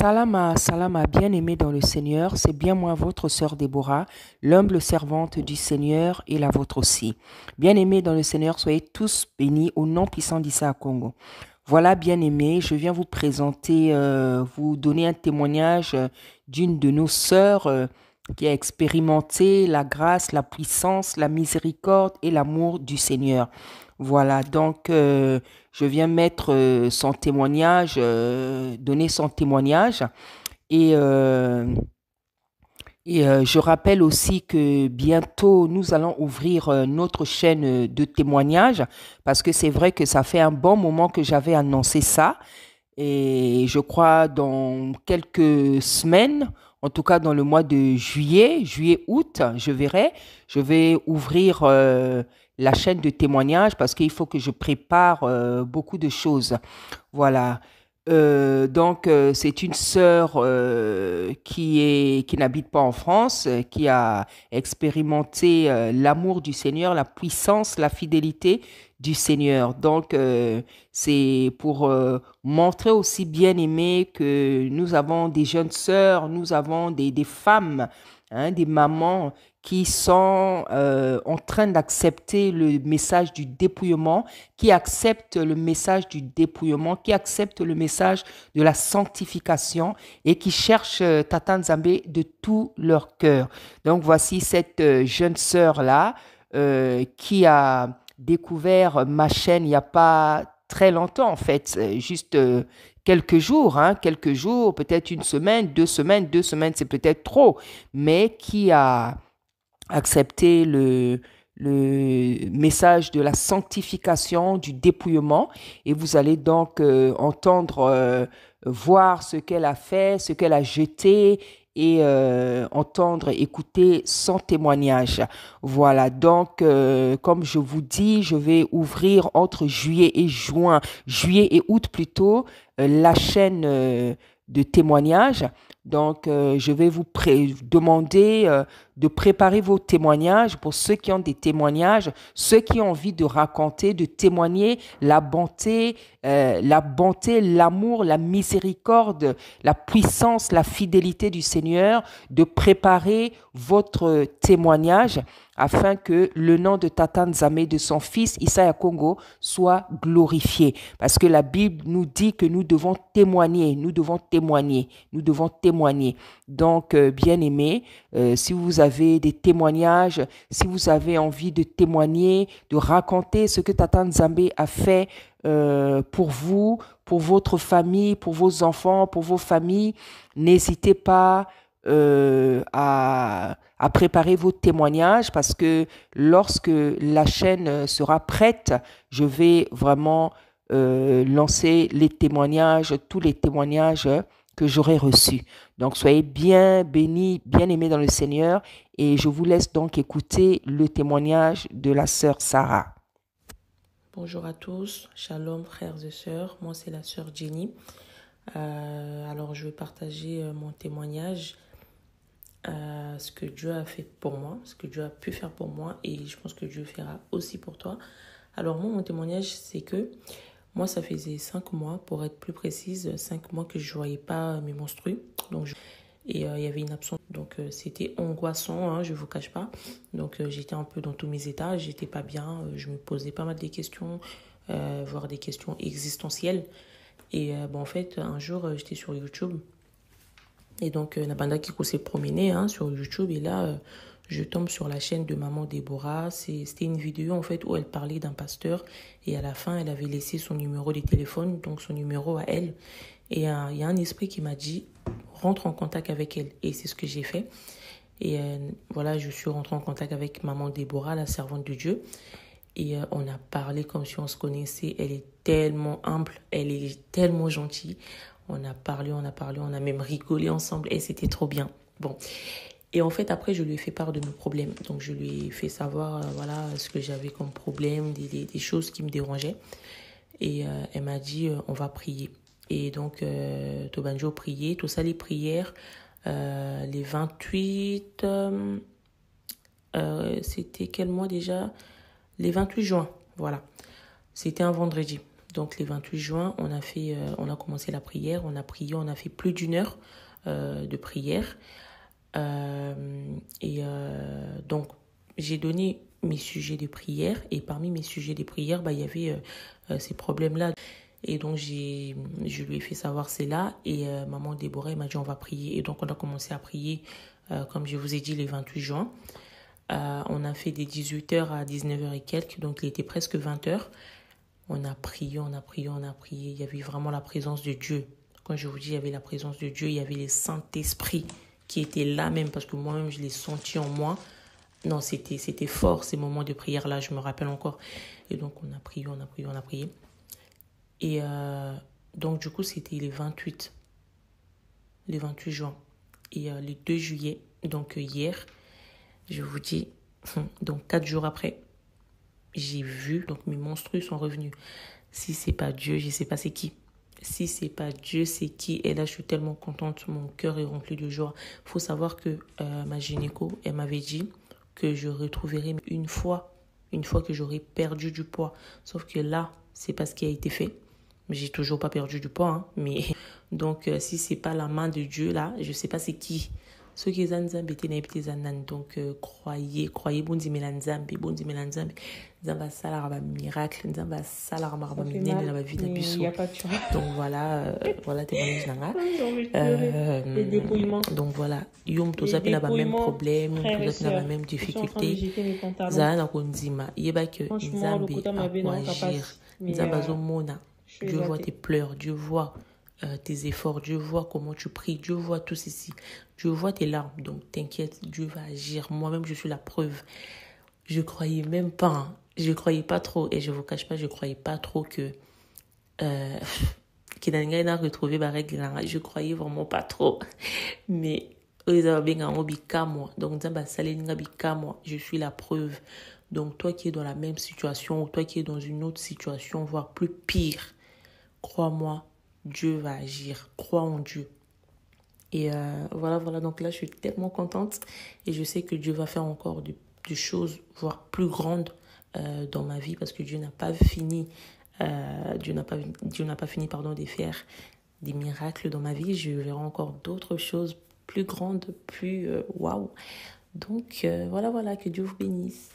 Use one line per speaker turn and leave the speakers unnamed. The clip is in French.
Salama, salama, bien-aimés dans le Seigneur, c'est bien moi, votre sœur Déborah, l'humble servante du Seigneur et la vôtre aussi. Bien-aimés dans le Seigneur, soyez tous bénis au nom puissant d'Issa Congo. Voilà, bien-aimés, je viens vous présenter, vous donner un témoignage d'une de nos sœurs qui a expérimenté la grâce, la puissance, la miséricorde et l'amour du Seigneur. Voilà, donc je viens mettre son témoignage, donner son témoignage. Et, euh, je rappelle aussi que bientôt, nous allons ouvrir notre chaîne de témoignages parce que c'est vrai que ça fait un bon moment que j'avais annoncé ça. Et je crois dans quelques semaines, en tout cas dans le mois de juillet-août, je vais ouvrir la chaîne de témoignages parce qu'il faut que je prépare beaucoup de choses. Voilà. Donc, c'est une sœur qui n'habite pas en France, qui a expérimenté l'amour du Seigneur, la puissance, la fidélité du Seigneur. Donc, c'est pour montrer aussi bien aimé que nous avons des jeunes sœurs, nous avons des femmes, hein, des mamans qui sont en train d'accepter le message du dépouillement, qui acceptent le message du dépouillement, qui acceptent le message de la sanctification et qui cherchent Tata Nzambe de tout leur cœur. Donc voici cette jeune sœur-là qui a découvert ma chaîne il n'y a pas très longtemps en fait, juste quelques jours, peut-être une semaine, 2 semaines, 2 semaines c'est peut-être trop, mais qui a accepté le message de la sanctification, du dépouillement, et vous allez donc entendre, voir ce qu'elle a fait, ce qu'elle a jeté, et entendre, écouter son témoignage. Voilà, donc comme je vous dis, je vais ouvrir entre juillet et août plutôt, la chaîne de témoignages. Donc, je vais vous demander de préparer vos témoignages pour ceux qui ont des témoignages, ceux qui ont envie de raconter, de témoigner la bonté, l'amour, la miséricorde, la puissance, la fidélité du Seigneur, de préparer votre témoignage afin que le nom de Tata Nzambe, de son fils Issa Congo, soit glorifié. Parce que la Bible nous dit que nous devons témoigner, nous devons témoigner, nous devons témoigner. Donc, bien-aimés, si vous avez des témoignages, si vous avez envie de témoigner, de raconter ce que Tata Nzambe a fait pour vous, pour votre famille, pour vos enfants, pour vos familles, n'hésitez pas à préparer vos témoignages parce que lorsque la chaîne sera prête, je vais vraiment lancer les témoignages, tous les témoignages que j'aurai reçus. Donc, soyez bien bénis, bien aimés dans le Seigneur et je vous laisse donc écouter le témoignage de la sœur Sarah.
Bonjour à tous, shalom frères et sœurs, moi c'est la sœur Jenny. Alors je vais partager mon témoignage, ce que Dieu a fait pour moi, ce que Dieu a pu faire pour moi et je pense que Dieu fera aussi pour toi. Alors moi mon témoignage c'est que moi ça faisait 5 mois, pour être plus précise, 5 mois que je ne voyais pas mes menstrues. Et il y avait une absence, donc c'était angoissant, hein, je ne vous cache pas. Donc j'étais un peu dans tous mes états, j'étais pas bien, je me posais pas mal de questions, voire des questions existentielles. Et en fait, un jour, j'étais sur YouTube. Et donc, la banda qui s'est promenée sur YouTube. Et là, je tombe sur la chaîne de Maman Déborah. C'était une vidéo, en fait, où elle parlait d'un pasteur. Et à la fin, elle avait laissé son numéro de téléphone, donc son numéro à elle. Et il y a un esprit qui m'a dit, rentre en contact avec elle. Et c'est ce que j'ai fait. Et voilà, je suis rentrée en contact avec Maman Déborah, la servante de Dieu. Et on a parlé comme si on se connaissait. Elle est tellement humble, elle est tellement gentille. On a parlé, on a même rigolé ensemble et c'était trop bien. Bon. Et en fait, après, je lui ai fait part de mes problèmes. Donc, je lui ai fait savoir, voilà, ce que j'avais comme problème, des choses qui me dérangeaient. Et elle m'a dit, on va prier. Et donc, Tobanjo priait, tout ça, les prières, les 28, c'était quel mois déjà? Les 28 juin, voilà. C'était un vendredi. Donc, les 28 juin, on a commencé la prière. On a prié, on a fait plus d'1 heure de prière. Donc, j'ai donné mes sujets de prière. Et parmi mes sujets de prière, il y avait ces problèmes-là. Et donc, je lui ai fait savoir c'est là. Et maman Déborah m'a dit on va prier. Et donc, on a commencé à prier, comme je vous ai dit, les 28 juin. On a fait des 18h à 19h et quelques. Donc, il était presque 20h. On a prié, on a prié, on a prié. Il y avait vraiment la présence de Dieu. Quand je vous dis il y avait la présence de Dieu, il y avait le Saint-Esprit qui était là même parce que moi-même, je l'ai senti en moi. Non, c'était fort ces moments de prière-là, je me rappelle encore. Et donc, on a prié, on a prié, on a prié. Et donc, du coup, c'était les 28 juin. Et le 2 juillet, donc hier, je vous dis, donc 4 jours après, j'ai vu, donc mes menstrues sont revenus. Si c'est pas Dieu, je sais pas c'est qui. Si c'est pas Dieu, c'est qui? Et là, je suis tellement contente, mon cœur est rempli de joie. Faut savoir que ma gynéco, elle m'avait dit que je retrouverais une fois que j'aurais perdu du poids. Sauf que là, c'est pas ce qui a été fait. Mais j'ai toujours pas perdu du poids, hein. Mais donc, si c'est pas la main de Dieu là, je sais pas c'est qui. Ceux qui zanzambe étaient n'habitent zanan. Donc, croyez, bondi melanzambe, nzamba salaraba miracle, nzamba salaraba minene la vie d'abusso. Donc voilà témoignage nanga. Donc voilà, yom tozapi na ba même problème, tozapi na ba même difficulté. Zana konzima, yeba que nzambe a agir, nzamba zomona. Dieu voit tes pleurs, Dieu voit tes efforts, Dieu voit comment tu pries, Dieu voit tout ceci, Dieu voit tes larmes. Donc t'inquiète, Dieu va agir. Moi-même, je suis la preuve. Je croyais même pas, hein. Je croyais pas trop, et je vous cache pas, je croyais pas trop que Kinanga a retrouvé ma règle. Je croyais vraiment pas trop, mais donc je suis la preuve. Donc toi qui es dans la même situation, ou toi qui es dans une autre situation, voire plus pire, crois-moi, Dieu va agir. Crois en Dieu. Et voilà. Donc là, je suis tellement contente. Et je sais que Dieu va faire encore des choses, voire plus grandes dans ma vie. Parce que Dieu n'a pas fini, Dieu n'a pas fini de faire des miracles dans ma vie. Je verrai encore d'autres choses plus grandes, plus waouh. Donc voilà, que Dieu vous bénisse.